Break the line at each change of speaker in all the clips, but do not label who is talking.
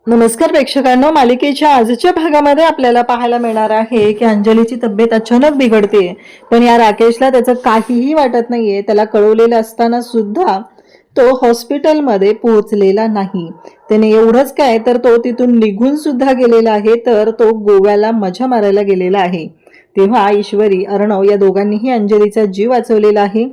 नमस्कार प्रेक्षकांनो, मालिकेच्या आजच्या भागामध्ये आपल्याला पाहायला मिळणार आहे की अंजलीची तब्येत अचानक बिघडते. पण या राकेशला त्याचं काहीही वाटत नाहीये. त्याला कळवलेलं असताना सुद्धा तो हॉस्पिटलमध्ये पोहोचलेला नाही. त्याने एवढंच काय तर तो तिथून निघून सुद्धा गेलेला आहे, तर तो गोव्याला मजा मारायला गेलेला आहे. तेव्हा ईश्वरी, अर्णव या दोघांनीही अंजलीचा जीव वाचवलेला आहे.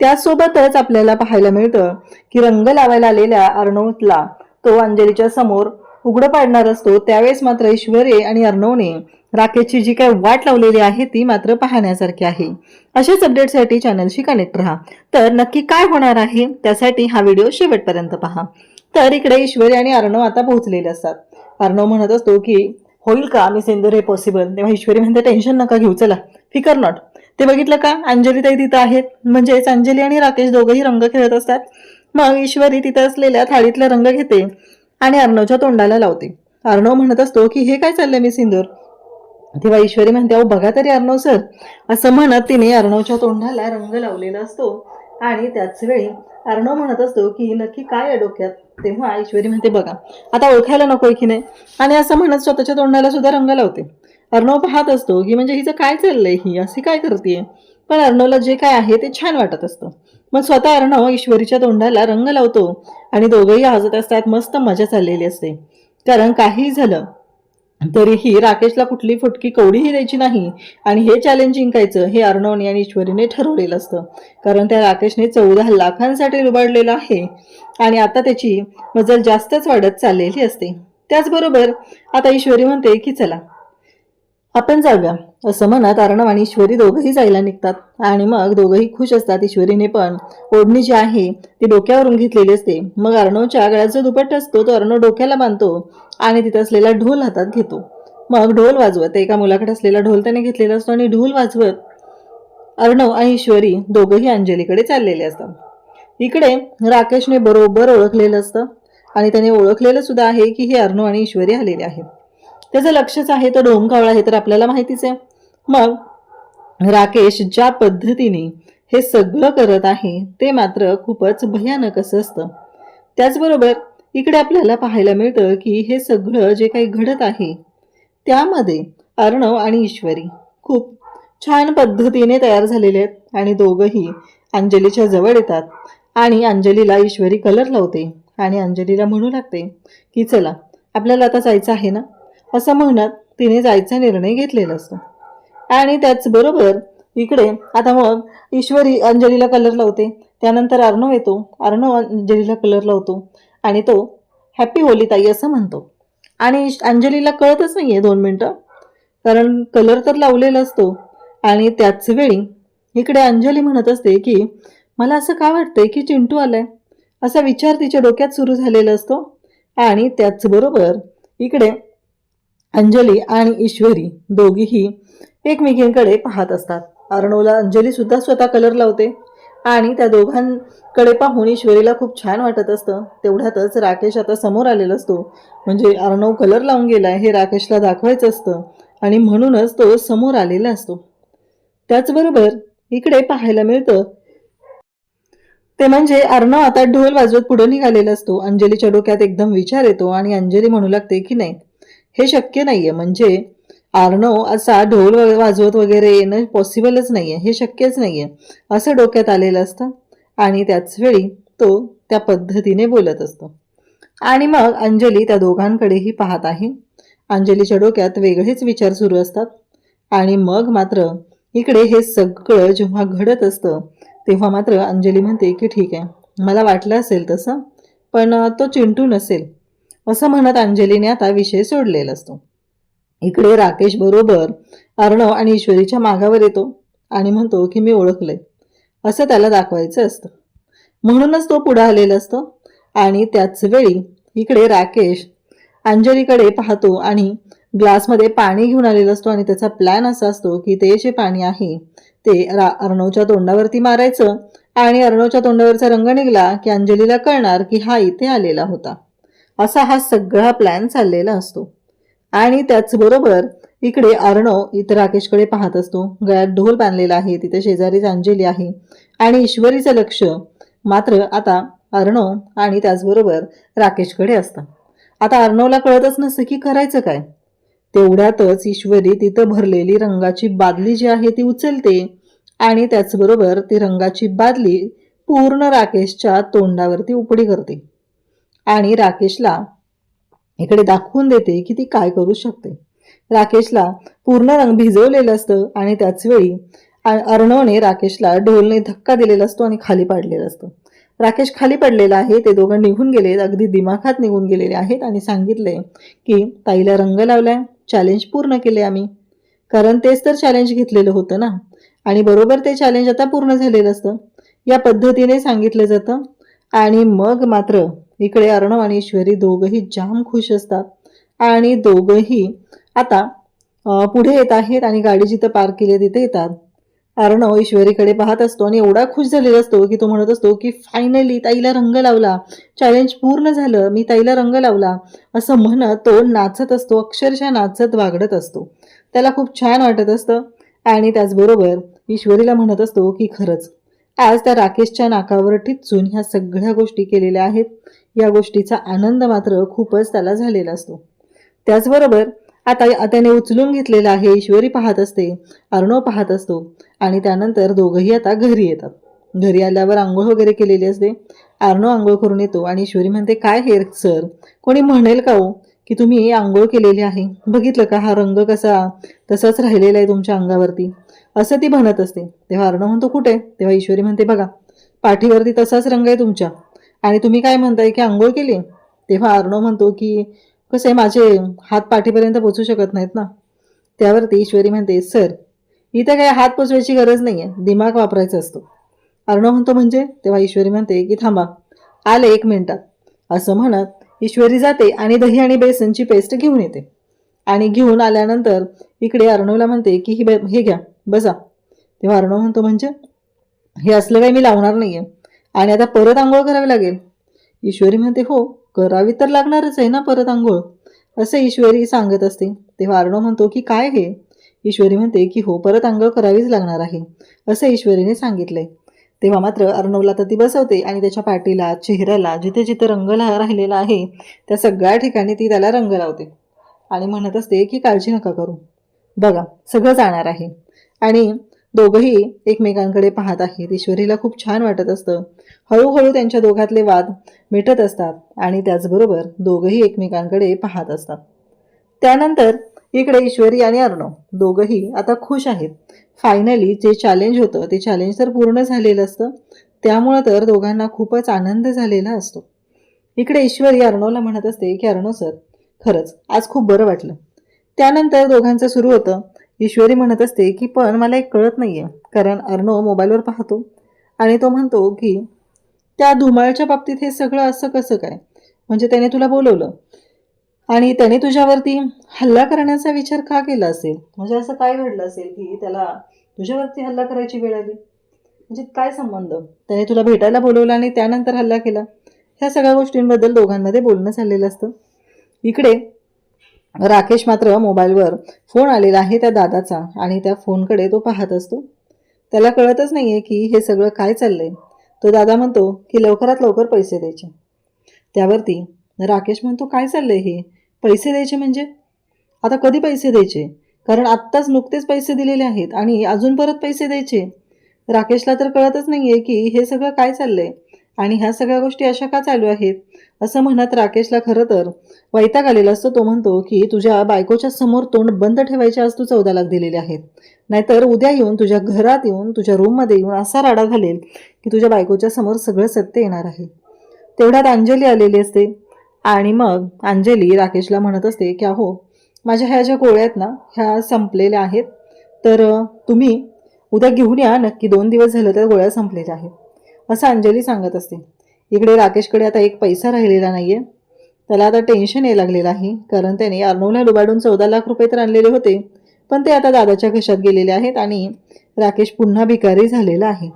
त्यासोबतच आपल्याला पाहायला मिळतं की रंग लावायला आलेल्या अर्णवला तो अंजलीच्या समोर उघडं पाडणार असतो. त्यावेळेस मात्र ईश्वरी आणि अर्णवने राकेशची जी काही वाट लावलेली आहे ती मात्र पाहण्यासारखी आहे. अशाच अपडेटसाठी चॅनलशी कनेक्ट राहा. तर नक्की काय होणार आहे त्यासाठी हा व्हिडिओ शेवटपर्यंत पहा. तर इकडे ईश्वरी आणि अर्णव आता पोहोचलेले असतात. अर्णव म्हणत असतो की होईल का मी सिंदूर हे पॉसिबल. तेव्हा ईश्वरी म्हणते टेन्शन नका घेऊ, चला फिकर नॉट. ते बघितलं का, अंजली ताई तिथं आहेत. म्हणजेच अंजली आणि राकेश दोघंही रंग खेळत असतात. मग ईश्वरी तिथं असलेल्या थाळीतला रंग घेते आणि अर्णवच्या तोंडाला लावते. अर्णव म्हणत असतो की हे काय चाललंय मी सिंदूर. तेव्हा ईश्वरी म्हणते अहो बघा तरी अर्णव सर, असं म्हणत तिने अर्णवच्या तोंडाला रंग लावलेला असतो. आणि त्याच वेळी अर्णव म्हणत असतो की नक्की काय आहे डोक्यात. तेव्हा ईश्वरी म्हणते बघा आता ओळखायला नकोय की नाही, आणि असं म्हणत स्वतःच्या तोंडाला सुद्धा रंग लावते. अर्णव पाहत असतो की म्हणजे हिचं काय चाललंय, ही अशी काय करते. पण अर्णवला जे काय आहे ते छान वाटत असतं. मग स्वतः अर्णव ईश्वरीच्या तोंडाला रंग लावतो आणि दोघंही हसत असतात. मस्त मजा चाललेली असते. कारण काही झालं तरीही राकेशला कुठली फुटकी कवडीही द्यायची नाही आणि हे चॅलेंज जिंकायचं हे अर्णवने आणि ईश्वरीने ठरवलेलं असतं. कारण त्या राकेशने 14 लाखांसाठी लुबाडलेलं आहे आणि आता त्याची मजल जास्तच वाढत चाललेली असते. त्याचबरोबर आता ईश्वरी म्हणते की चला आपण जाऊया. असं म्हणत अर्णव आणि ईश्वरी दोघंही जायला निघतात आणि मग दोघंही खुश असतात. ईश्वरीने पण ओढणी जी आहे ती डोक्यावरून घेतलेली असते. मग अर्णवच्या गळ्यात जो दुपट्टा असतो तो अर्णव डोक्याला बांधतो आणि तिथे असलेला ढोल हातात घेतो. मग ढोल वाजवत, एका मुलाकडे असलेला ढोल त्याने घेतलेला असतो आणि ढोल वाजवत अर्णव आणि ईश्वरी दोघंही अंजलीकडे चाललेले असतात. इकडे राकेशने बरोबर ओळखलेलं असतं आणि त्याने ओळखलेलं सुद्धा आहे की हे अर्णव आणि ईश्वरी आलेले आहेत. त्याचं लक्षच आहे तो डोमकावळा आहे तर आपल्याला माहितीच आहे. मग राकेश ज्या पद्धतीने हे सगळं करत आहे ते मात्र खूपच भयानक असं असतं. त्याचबरोबर इकडे आपल्याला पाहायला मिळतं की हे सगळं जे काही घडत आहे त्यामध्ये अर्णव आणि ईश्वरी खूप छान पद्धतीने तयार झालेले आहेत आणि दोघंही अंजलीच्या जवळ येतात आणि अंजलीला ईश्वरी कलर लावते आणि अंजलीला म्हणू लागते की चला आपल्याला आता जायचं आहे ना. असं म्हणत तिने जायचा निर्णय घेतलेला असतो. आणि त्याचबरोबर इकडे आता मग ईश्वरी अंजलीला कलर लावते. त्यानंतर अर्णव येतो. अर्णव अंजलीला कलर लावतो आणि तो हॅपी होली ताई असं म्हणतो. आणि अंजलीला कळतच नाहीये 2 मिनिटं, कारण कलर तर लावलेला असतो. आणि त्याच वेळी इकडे अंजली म्हणत असते की मला असं काय वाटतंय की चिंटू आलाय, असा विचार तिच्या डोक्यात सुरू झालेला असतो. आणि त्याचबरोबर इकडे अंजली आणि ईश्वरी दोघीही एकमेकींकडे पाहत असतात. अर्णवला अंजली सुद्धा स्वतः कलर लावते आणि त्या दोघांकडे पाहून ईश्वरीला खूप छान वाटत असतं. तेवढ्यातच राकेश आता समोर आलेला असतो. म्हणजे अर्णव कलर लावून गेलाय हे राकेशला दाखवायचं असतं आणि म्हणूनच तो समोर आलेला असतो. त्याचबरोबर इकडे पाहायला मिळतं ते म्हणजे अर्णव आता ढोल वाजवत पुढे निघालेला असतो. अंजलीच्या डोक्यात एकदम विचार येतो आणि अंजली म्हणू लागते की नाही हे शक्य नाहीये, म्हणजे अर्णव असा ढोल वाजवत वगैरे येणं पॉसिबलच नाहीये, हे शक्यच नाहीये असं डोक्यात आलेलं असतं. आणि त्याच वेळी तो त्या पद्धतीने बोलत असतो. आणि मग अंजली त्या दोघांकडेही पाहत आहे. अंजलीच्या डोक्यात वेगळेच विचार सुरू असतात. आणि मग मात्र इकडे हे सगळं जेव्हा घडत असतं तेव्हा मात्र अंजली म्हणते की ठीक आहे, मला वाटलं असेल तसं, पण तो चिंटू नसेल. असं म्हणत अंजलीने आता विषय सोडलेला असतो. इकडे राकेश बरोबर अर्णव आणि ईश्वरीच्या मागावर येतो आणि म्हणतो की मी ओळखलंय, असं त्याला दाखवायचं असतं. म्हणूनच तो पुढे आलेला असतो. आणि त्याच वेळी इकडे राकेश अंजलीकडे पाहतो आणि ग्लासमध्ये पाणी घेऊन आलेला असतो आणि त्याचा प्लॅन असा असतो की ते जे पाणी आहे ते अर्णवच्या तोंडावरती मारायचं आणि अर्णवच्या तोंडावरचा रंग निघाला की अंजलीला कळणार की हा इथे आलेला होता. असा हा सगळा प्लॅन चाललेला असतो. आणि त्याचबरोबर इकडे अर्णव इतर राकेशकडे पाहत असतो. गळ्यात ढोल बांधलेला आहे, तिथे शेजारीच अंजली आहे आणि ईश्वरीचं लक्ष मात्र आता अर्णव आणि त्याचबरोबर राकेशकडे असतं. आता अर्णवला कळतच नसतं की करायचं काय. तेवढ्यातच ईश्वरी तिथं भरलेली रंगाची बादली जी आहे ती उचलते आणि त्याचबरोबर ती रंगाची बादली पूर्ण राकेशच्या तोंडावरती उपडी करते आणि राकेशला इकडे दाखवून देते की ती काय करू शकते. राकेशला पूर्ण रंग भिजवलेलं असतं आणि त्याचवेळी अर्णवने राकेशला ढोलने धक्का दिलेला असतो आणि खाली पाडलेलं असतं. राकेश खाली पडलेला आहे. ते दोघं निघून गेले, अगदी दिमाखात निघून गेलेले आहेत आणि सांगितले की ताईला रंग लावलाय, चॅलेंज पूर्ण केले आम्ही. कारण तेच तर चॅलेंज घेतलेलं होतं ना आणि बरोबर ते चॅलेंज आता पूर्ण झालेलं असतं. या पद्धतीने सांगितलं जातं आणि मग मात्र इकडे अर्णव आणि ईश्वरी दोघंही जाम खुश असतात आणि दोघंही आता पुढे येत आहेत आणि गाडी जिथं पार्क केली तिथे येतात. अर्णव ईश्वरीकडे पाहत असतो आणि एवढा खुश झालेला असतो की तो म्हणत असतो की फायनली ताईला रंग लावला, चॅलेंज पूर्ण झालं, मी ताईला रंग लावला असं म्हणत तो नाचत असतो, अक्षरशः नाचत वागडत असतो. त्याला खूप छान वाटत असतं आणि त्याचबरोबर ईश्वरीला म्हणत असतो की खरंच आज त्या राकेशच्या नाकावर टिचून ह्या सगळ्या गोष्टी केलेल्या आहेत. या गोष्टीचा आनंद मात्र खूपच त्याला झालेला असतो. त्याचबरोबर आता त्याने उचलून घेतलेला आहे. ईश्वरी पाहत असते, अर्णव पाहत असतो आणि त्यानंतर दोघंही आता घरी येतात. घरी आल्यावर आंघोळ वगैरे केलेली असते. अर्णव आंघोळ करून येतो आणि ईश्वरी म्हणते, काय हे सर, कोणी म्हणेल का हो की तुम्ही आंघोळ केलेली आहे, बघितलं का हा रंग कसा तसाच राहिलेला आहे तुमच्या अंगावरती, असं ती म्हणत असते. तेव्हा अर्णव म्हणतो कुठे, तेव्हा ईश्वरी म्हणते बघा पाठीवरती तसाच रंग आहे तुमच्या आणि तुम्ही काय म्हणताय की आंघोळ केली. तेव्हा अर्णव म्हणतो की कसं आहे माझे हात पाठीपर्यंत पोचू शकत नाहीत ना. त्यावरती ईश्वरी म्हणते सर इथं काही हात पोचवायची गरज नाही आहे, दिमाग वापरायचा असतो. अर्णव म्हणतो म्हणजे, तेव्हा ईश्वरी म्हणते की थांबा आले 1 मिनिटात. असं म्हणत ईश्वरी जाते आणि दही आणि बेसनची पेस्ट घेऊन येते आणि घेऊन आल्यानंतर इकडे अर्णवला म्हणते की हे घ्या बसा. तेव्हा अर्णव म्हणतो म्हणजे हे असलं काही मी लावणार नाहीये आणि आता परत आंघोळ करावी लागेल. ईश्वरी म्हणते हो करावी तर लागणारच आहे ना परत आंघोळ, असं ईश्वरी सांगत असते. तेव्हा अर्णव म्हणतो की काय हे. ईश्वरी म्हणते की हो परत आंघोळ करावीच लागणार आहे असं ईश्वरीने सांगितलंय. तेव्हा मात्र अर्णवला तर ती बसवते आणि त्याच्या पाठीला, चेहऱ्याला, जिथे जिथे रंग राहिलेला आहे त्या सगळ्या ठिकाणी ती त्याला रंग लावते आणि म्हणत असते की काळजी नका करू, बघा सगळं जाणार आहे. आणि दोघंही एकमेकांकडे पाहत आहेत. ईश्वरीला खूप छान वाटत असतं. हळूहळू त्यांच्या दोघातले वाद मिटत असतात आणि त्याचबरोबर दोघंही एकमेकांकडे पाहत असतात. त्यानंतर इकडे ईश्वरी आणि अर्णव दोघंही आता खुश आहेत. फायनली जे चॅलेंज होतं ते चॅलेंज तर पूर्ण झालेलं असतं, त्यामुळं तर दोघांना खूपच आनंद झालेला असतो. इकडे ईश्वरी अर्णवला म्हणत असते की अर्णव सर खरंच आज खूप बरं वाटलं. त्यानंतर दोघांचं सुरू होतं. ईश्वरी म्हणत असते की पण मला एक कळत नाहीये, कारण अर्णव मोबाईलवर पाहतो आणि तो म्हणतो की त्या धुमाळच्या बाबतीत हे सगळं असं कसं काय, म्हणजे त्याने तुला बोलवलं आणि त्याने तुझ्यावरती हल्ला करण्याचा विचार का केला असेल, म्हणजे असं काय घडलं असेल की त्याला तुझ्यावरती हल्ला करायची वेळ आली, म्हणजे काय संबंध, त्याने तुला भेटायला बोलवलं आणि त्यानंतर हल्ला केला. ह्या सगळ्या गोष्टींबद्दल दोघांमध्ये बोलणं चाललेलं असतं. इकडे राकेश मात्र मोबाईलवर फोन आलेला आहे त्या दादाचा आणि त्या फोनकडे तो पाहत असतो. त्याला कळतच नाहीये की हे सगळं काय चाललंय. तो दादा म्हणतो की लवकरात लवकर पैसे द्यायचे. त्यावरती राकेश म्हणतो काय चाललंय हे, पैसे द्यायचे म्हणजे आता कधी पैसे द्यायचे, कारण आत्ताच नुकतेच पैसे दिलेले आहेत आणि अजून परत पैसे द्यायचे. राकेशला तर कळतच नाहीये की हे सगळं काय चाललंय आणि ह्या सगळ्या गोष्टी अशा का चालू आहेत. असं म्हणत राकेशला खरं तर वैताग आलेला असतो. तो म्हणतो की तुझ्या बायकोच्या समोर तोंड बंद ठेवायचे आज तू 14 लाख दिलेले आहेत, नाहीतर उद्या येऊन तुझ्या घरात येऊन तुझ्या रूममध्ये येऊन असा राडा घालेल की तुझ्या बायकोच्या समोर सगळं सत्य येणार आहे. तेवढ्यात अंजली आलेली असते आणि मग अंजली राकेशला म्हणत असते की अहो माझ्या ह्या ज्या गोळ्या आहेत ना ह्या संपलेल्या आहेत, तर तुम्ही उद्या घेऊन या नक्की, 2 दिवस झालं तर गोळ्या संपलेल्या आहेत असं अंजली सांगत असते. इकडे राकेशकडे आता एक पैसा राहिलेला नाहीये. त्याला आता टेन्शन यायला लागलेलं आहे, कारण त्याने अर्णवला लुबाडून 14 लाख रुपये तर आणलेले होते, पण ते आता दादाच्या घशात गेलेले आहेत आणि राकेश पुन्हा भिकारी झालेला आहे.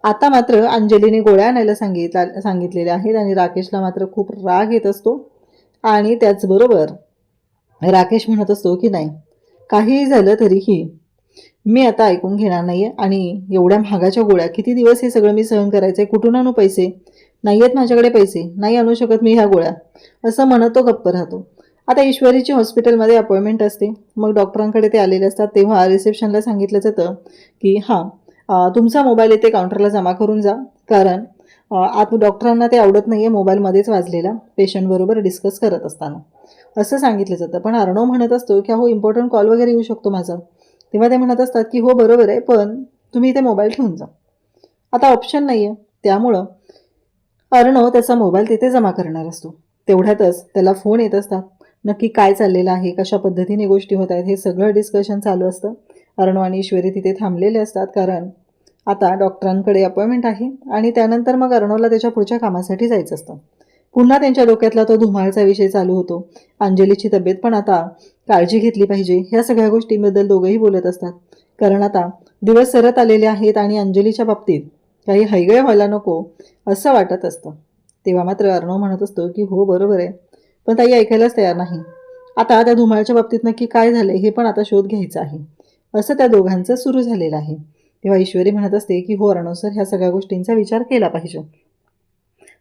आता मात्र अंजलीने गोळ्या आणायला सांगितलेल्या आहेत आणि राकेशला मात्र खूप राग येत असतो आणि त्याचबरोबर राकेश म्हणत असतो की नाही काहीही झालं तरीही मी आता ऐकून घेणार नाहीये आणि एवढ्या महागाच्या गोळ्या किती दिवस हे सगळं मी सहन करायचंय, कुठून आणू पैसे. नाही आहेत माझ्याकडे पैसे, नाही आणू शकत मी ह्या गोळ्या, असं म्हणत तो गप्प राहतो. आता ईश्वरीची हॉस्पिटलमध्ये अपॉइंटमेंट असते. मग डॉक्टरांकडे ते आलेले असतात. तेव्हा रिसेप्शनला सांगितलं जातं की तुमचा मोबाईल इथे काउंटरला जमा करून जा, कारण आत डॉक्टरांना ते आवडत नाही आहे मोबाईलमध्येच वाजलेला पेशंटबरोबर डिस्कस करत असताना, असं सांगितलं जातं. पण अर्णव म्हणत असतो की हो, इम्पॉर्टंट कॉल वगैरे येऊ शकतो माझा. तेव्हा ते म्हणत असतात की हो बरोबर आहे, पण तुम्ही इथे मोबाईल ठेवून जा. आता ऑप्शन नाही आहे, त्यामुळं अर्णव त्याचा मोबाईल तिथे जमा करणार असतो. तेवढ्यातच त्याला फोन येत असतात. नक्की काय चाललेलं आहे, कशा पद्धतीने गोष्टी होत आहेत, हे सगळं डिस्कशन चालू असतं. अर्णव आणि ईश्वरी तिथे थांबलेले असतात, कारण आता डॉक्टरांकडे अपॉइंटमेंट आहे आणि त्यानंतर मग अर्णवला त्याच्या पुढच्या कामासाठी जायचं असतं. पुन्हा त्यांच्या डोक्यातला तो धुमाळचा विषय चालू होतो. अंजलीची तब्येत पण आता काळजी घेतली पाहिजे, ह्या सगळ्या गोष्टींबद्दल दोघंही बोलत असतात. कारण आता दिवस सरत आलेले आहेत आणि अंजलीच्या बाबतीत काही हैगळ व्हायला नको असं वाटत असतं. तेव्हा मात्र अर्णव म्हणत असतो की हो बरोबर आहे, पण ताई ऐकायलाच तयार नाही. आता त्या धुमाळच्या बाबतीत नक्की काय झालं हे पण आता शोध घ्यायचा आहे, असं त्या दोघांचं सुरू झालेलं आहे. तेव्हा ईश्वरी म्हणत असते की हो अर्णव सर, ह्या सगळ्या गोष्टींचा विचार केला पाहिजे,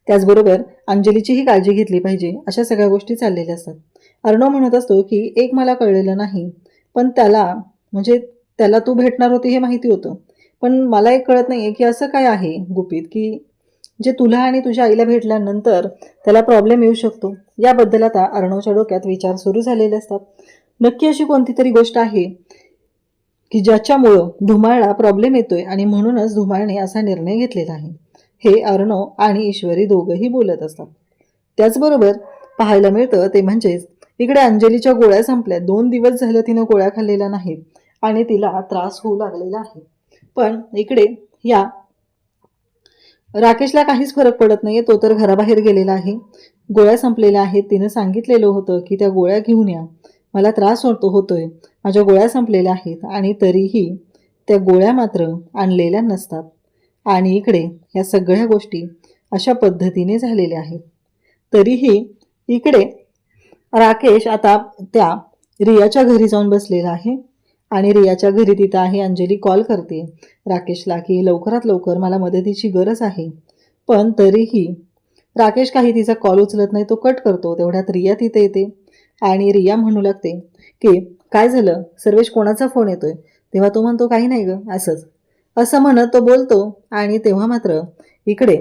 त्याचबरोबर अंजलीचीही काळजी घेतली पाहिजे, अशा सगळ्या गोष्टी चाललेल्या असतात. अर्णव म्हणत असतो की एक मला कळलेलं नाही, पण त्याला तू भेटणार होती हे माहिती होतं, पण मला एक कळत नाही आहे की असं काय आहे गुपित की जे तुला आणि तुझ्या आईला भेटल्यानंतर त्याला प्रॉब्लेम येऊ शकतो. याबद्दल आता अर्णवच्या डोक्यात विचार सुरू झालेले असतात. नक्की अशी कोणती तरी गोष्ट आहे की ज्याच्यामुळं धुमाळला प्रॉब्लेम येतोय आणि म्हणूनच धुमाळने असा निर्णय घेतलेला आहे. हे अर्णव आणि ईश्वरी दोघंही बोलत असतात. त्याचबरोबर पाहायला मिळतं ते म्हणजेच इकडे अंजलीच्या गोळ्या संपल्या. 2 दिवस झालं तिनं गोळ्या खाल्लेल्या नाहीत आणि तिला त्रास होऊ लागलेला आहे. पण इकडे या राकेशला काहीच फरक पडत नाहीये, तो तर घराबाहेर गेलेला आहे. गोळ्या संपलेल्या आहेत. तिनं सांगितलेलं होतं की त्या गोळ्या घेऊन या, मला त्रास होतोय, माझ्या गोळ्या संपलेल्या आहेत, आणि तरीही त्या गोळ्या मात्र आणलेल्या नसतात. आणि इकडे या सगळ्या गोष्टी अशा पद्धतीने झालेल्या आहेत. तरीही इकडे राकेश आता त्या रियाच्या घरी जाऊन बसलेला आहे आणि रियाच्या घरी तिथं आहे. अंजली कॉल करते राकेशला की लवकरात लवकर मला मदतीची गरज आहे, पण तरीही राकेश काही तिचा कॉल उचलत नाही, तो कट करतो. तेवढ्यात रिया तिथे येते आणि रिया म्हणू लागते की काय झालं सर्वेश, कोणाचा फोन येतोय? तेव्हा तो म्हणतो काही नाही ग, असं म्हणत तो बोलतो. आणि तेव्हा मात्र इकडे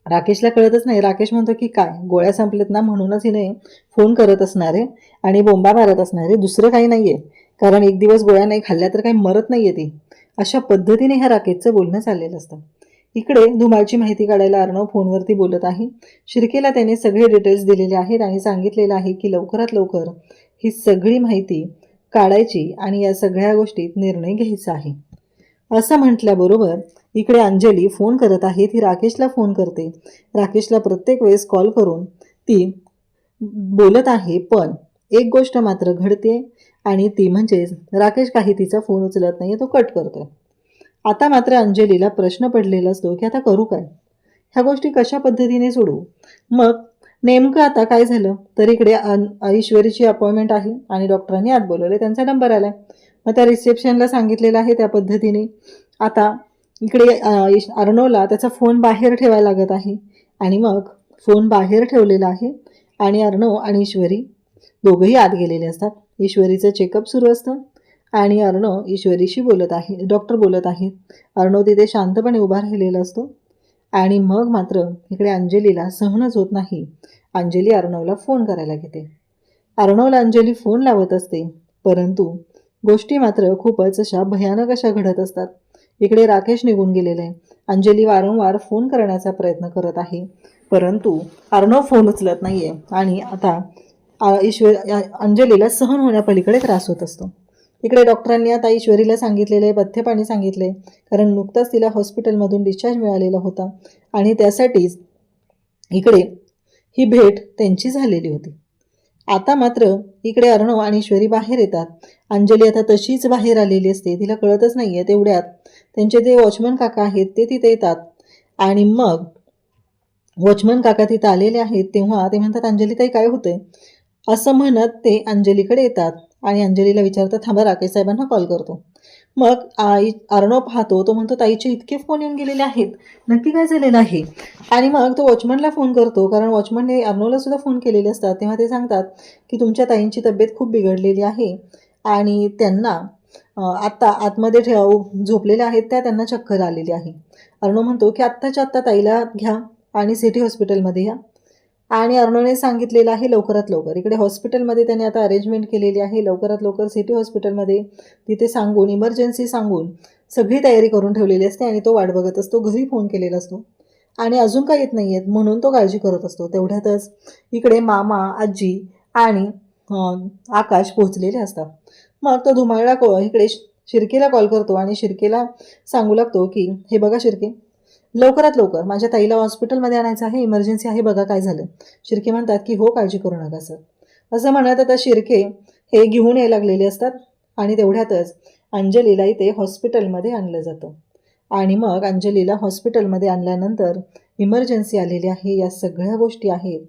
राकेशला कळतच नाही. राकेश म्हणतो की काय गोळ्या संपलेत ना, म्हणूनच हिने फोन करत असणार आहे आणि बोंबा मारत असणार आहे, दुसरं काही नाहीये, कारण एक दिवस गोळ्या नाही खाल्ल्या तर काही मरत नाहीये ती. अशा पद्धतीने ह्या राकेशचं बोलणं चाललेलं असतं. इकडे धुमाळची माहिती काढायला अर्णव फोनवरती बोलत आहे. शिर्केला त्याने सगळे डिटेल्स दिलेले आहेत आणि सांगितलेलं आहे की लवकरात लवकर ही सगळी माहिती काढायची आणि या सगळ्या गोष्टीत निर्णय घ्यायचा आहे. असं म्हटल्याबरोबर इकडे अंजली फोन करत आहे. ती राकेशला फोन करते. राकेशला प्रत्येक वेळेस कॉल करून ती बोलत आहे, पण एक गोष्ट मात्र घडते आणि ती म्हणजेच राकेश काही तिचा फोन उचलत नाही, तो कट करतोय. आता मात्र अंजलीला प्रश्न पडलेला असतो की आता करू काय, ह्या गोष्टी कशा पद्धतीने सोडू. मग नेमकं आता काय झालं तर इकडे ईश्वरीची अपॉइंटमेंट आहे आणि डॉक्टरांनी आत बोलवले, त्यांचा नंबर आलाय. मग त्या रिसेप्शनला सांगितलेलं आहे त्या पद्धतीने आता इकडे अर्णवला त्याचा फोन बाहेर ठेवायला लागत आहे आणि मग फोन बाहेर ठेवलेला आहे आणि अर्णव आणि ईश्वरी दोघंही आत गेलेले असतात. ईश्वरीचं चेकअप सुरू असतं आणि अर्णव ईश्वरीशी बोलत आहे, डॉक्टर बोलत आहेत. अर्णव तिथे शांतपणे उभा राहिलेला असतो आणि मग मात्र इकडे अंजलीला सहनच होत नाही. अंजली अर्णवला फोन करायला घेते. अर्णवला अंजली फोन लावत असते, परंतु गोष्टी मात्र खूपच अशा भयानक अशा घडत असतात. इकडे राकेश निघून गेलेला आहे. अंजली वारंवार फोन करण्याचा प्रयत्न करत आहे, परंतु अर्णव फोन उचलत नाहीये आणि आता अंजलीला सहन होण्यापलीकडे त्रास होत असतो. इकडे डॉक्टरांनी आता ईश्वरीला सांगितलेलं आहे, पथ्यपाणी सांगितले, कारण नुकताच तिला हॉस्पिटलमधून डिस्चार्ज मिळालेला होता आणि त्यासाठीच इकडे ही भेट त्यांची झालेली होती. आता मात्र इकडे अर्णव आणि ईश्वरी बाहेर येतात. अंजली आता तशीच बाहेर आलेली असते, तिला कळतच नाही आहे. तेवढ्यात त्यांचे जे वॉचमन काका आहेत ते तिथे येतात आणि मग वॉचमन काका तिथं आलेले आहेत. तेव्हा ते म्हणतात अंजली ताई काय होतंय, असं म्हणत ते अंजलीकडे येतात आणि अंजलीला विचारतात थांबा राकेश साहेबांना कॉल करतो. मग अर्णव पाहतो, तो म्हणतो ताईचे इतके फोन येऊन गेलेले आहेत, नक्की काय झालेलं आहे. आणि मग तो वॉचमनला फोन करतो, कारण वॉचमनने अर्णवला सुद्धा फोन केलेले असतात. तेव्हा ते सांगतात की तुमच्या ताईंची तब्येत खूप बिघडलेली आहे आणि त्यांना आत्ता आतमध्ये झोपलेल्या आहेत त्यांना चक्कर आलेली आहे. अर्णव म्हणतो की आत्ताच्या आत्ता ताईला घ्या आणि सिटी हॉस्पिटलमध्ये या. आणि अर्णवने सांगितलेलं आहे लवकरात लवकर. इकडे हॉस्पिटलमध्ये त्याने आता अरेंजमेंट केलेली आहे, लवकरात लवकर सिटी हॉस्पिटलमध्ये तिथे सांगून, इमर्जन्सी सांगून सगळी तयारी करून ठेवलेली असते. आणि तो वाट बघत असतो, घरी फोन केलेला असतो आणि अजून काय येत नाही आहेत म्हणून तो काळजी करत असतो. तेवढ्यातच इकडे मामा, आजी आणि आकाश पोहोचलेले असतात. मग तो धुमाळा इकडे शिर्केला कॉल करतो आणि शिर्केला सांगू लागतो की हे बघा शिर्के, लवकरात लवकर माझ्या ताईला हॉस्पिटलमध्ये आणायचं आहे, इमर्जन्सी आहे, बघा काय झालं. शिर्के म्हणतात की हो, काळजी करू नका सर. असं म्हणत आता शिर्के हे घेऊन यायला लागलेले असतात. आणि तेवढ्यातच अंजलीला इथे हॉस्पिटलमध्ये आणलं जातं. आणि मग अंजलीला हॉस्पिटलमध्ये आणल्यानंतर इमर्जन्सी आलेली आहे, या सगळ्या गोष्टी आहेत.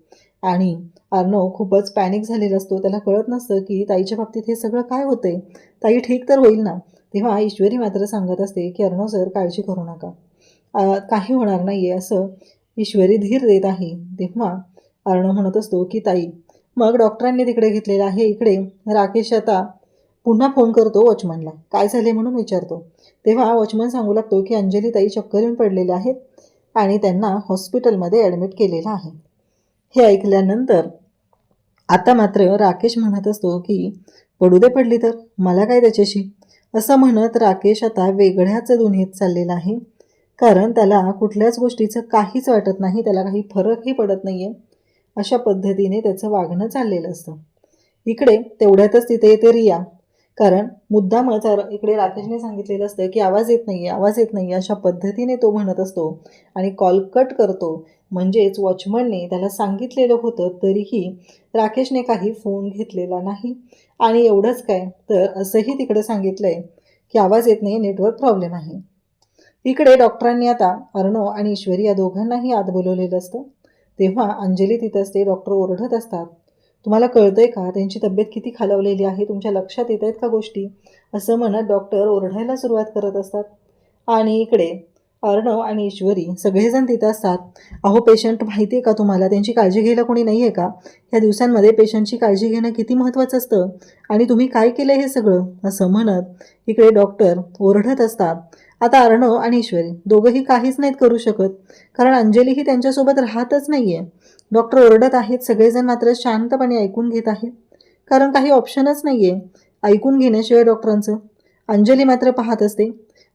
आणि अर्णव खूपच पॅनिक झालेला असतो. त्याला कळत नसतं की ताईच्या बाबतीत हे सगळं काय होतंय, ताई ठीक तर होईल ना. तेव्हा ईश्वरी मात्र सांगत असते की अर्णव सर, काळजी करू नका, काही होणार नाही आहे, असं ईश्वरी धीर देत आहे. तेव्हा अर्णव म्हणत असतो की ताई, मग डॉक्टरांनी तिकडे घेतलेलं आहे. इकडे राकेश आता पुन्हा फोन करतो वॉचमनला, काय झाले म्हणून विचारतो. तेव्हा वॉचमन सांगू लागतो की अंजली ताई चक्कर येऊन पडलेले आहेत आणि त्यांना हॉस्पिटलमध्ये ॲडमिट केलेलं आहे. हे ऐकल्यानंतर आता मात्र राकेश म्हणत असतो की पडू दे, पडली तर मला काय त्याच्याशी, असं म्हणत राकेश आता वेगळ्याच दुनियेत चाललेला आहे. कारण त्याला कुठल्याच गोष्टीचं काहीच वाटत नाही, त्याला काही फरकही पडत नाही आहे. अशा पद्धतीने त्याचं वागणं चाललेलं असतं. इकडे तेवढ्यातच तिथे येते रिया, कारण मुद्दामच इकडे राकेशने सांगितलेलं असतं की आवाज येत नाही आहे, आवाज येत नाही आहे, अशा पद्धतीने तो म्हणत असतो आणि कॉल कट करतो. म्हणजेच वॉचमनने त्याला सांगितलेलं होतं तरीही राकेशने काही फोन घेतलेला नाही. आणि एवढंच काय तर असंही तिकडे सांगितलं आहे की आवाज येत नाही, नेटवर्क प्रॉब्लेम आहे. इकडे डॉक्टरांनी आता अर्णव आणि ईश्वरी या दोघांनाही आत बोलवलेलं असतं. तेव्हा अंजली तिथं असते. डॉक्टर ओरडत असतात, तुम्हाला कळतंय का त्यांची तब्येत किती खालावलेली आहे, तुमच्या लक्षात येत आहेत का गोष्टी, असं म्हणत डॉक्टर ओरडायला सुरुवात करत असतात. आणि इकडे अर्णव आणि ईश्वरी सगळेजण तिथं असतात. अहो पेशंट माहिती आहे का तुम्हाला, त्यांची काळजी घ्यायला कोणी नाही आहे का, ह्या दिवसांमध्ये पेशंटची काळजी घेणं किती महत्त्वाचं असतं आणि तुम्ही काय केलं हे सगळं, असं म्हणत इकडे डॉक्टर ओरडत असतात. आता अर्णव आणि ईश्वरी दोघंही काहीच नाहीत करू शकत, कारण अंजली ही त्यांच्यासोबत राहतच नाही आहे. डॉक्टर ओरडत आहेत, सगळेजण मात्र शांतपणे ऐकून घेत आहेत, कारण काही ऑप्शनच नाही आहे ऐकून घेण्याशिवाय डॉक्टरांचं. अंजली मात्र पाहत असते.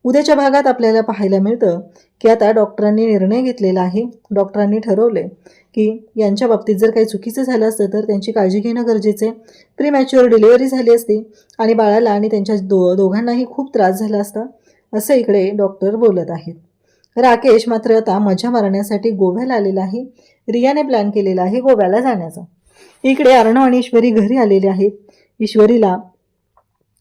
उद्याच्या भागात आपल्याला पाहायला मिळतं की आता डॉक्टरांनी निर्णय घेतलेला आहे. डॉक्टरांनी ठरवलं की यांच्या बाबतीत जर काही चुकीचं झालं असतं तर त्यांची काळजी घेणं गरजेचं आहे. प्रीमॅच्युअर डिलिव्हरी झाली असती आणि बाळाला आणि त्यांच्या दोघांनाही खूप त्रास झाला असता, असं इकडे डॉक्टर बोलत आहेत. राकेश मात्र आता मजा मारण्यासाठी गोव्याला आलेला आहे. रियाने प्लॅन केलेला आहे गोव्याला जाण्याचा. इकडे अर्णव आणि ईश्वरी घरी आलेले आहेत. ईश्वरीला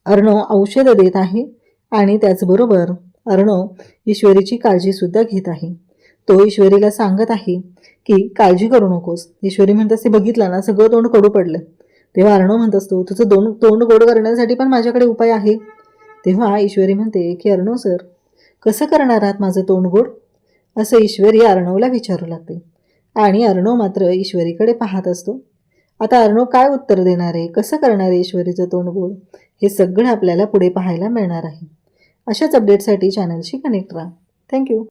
अर्णव औषधं देत आहे आणि त्याचबरोबर अर्णव ईश्वरीची काळजीसुद्धा घेत आहे. तो ईश्वरीला सांगत आहे की काळजी करू नकोस. ईश्वरी म्हणत असते, बघितलं ना सगळं तोंड कडू पडलं. तेव्हा अर्णव म्हणत असतो, तुझं तोंड गोड करण्यासाठी पण माझ्याकडे उपाय आहे. तेव्हा ईश्वरी म्हणते की अर्णव सर, कसं करणार आहात माझं तोंड गोड, असं ईश्वरी अर्णवला विचारू लागते. आणि अर्णव मात्र ईश्वरीकडे पाहत असतो. आता अर्णव काय उत्तर देणार आहे, कसं करणार आहे ईश्वरीचं तोंड गोड, हे सगळं आपल्याला पुढे पाहायला मिळणार आहे. अशाच अपडेटसाठी चॅनलशी कनेक्ट राहा. थँक्यू.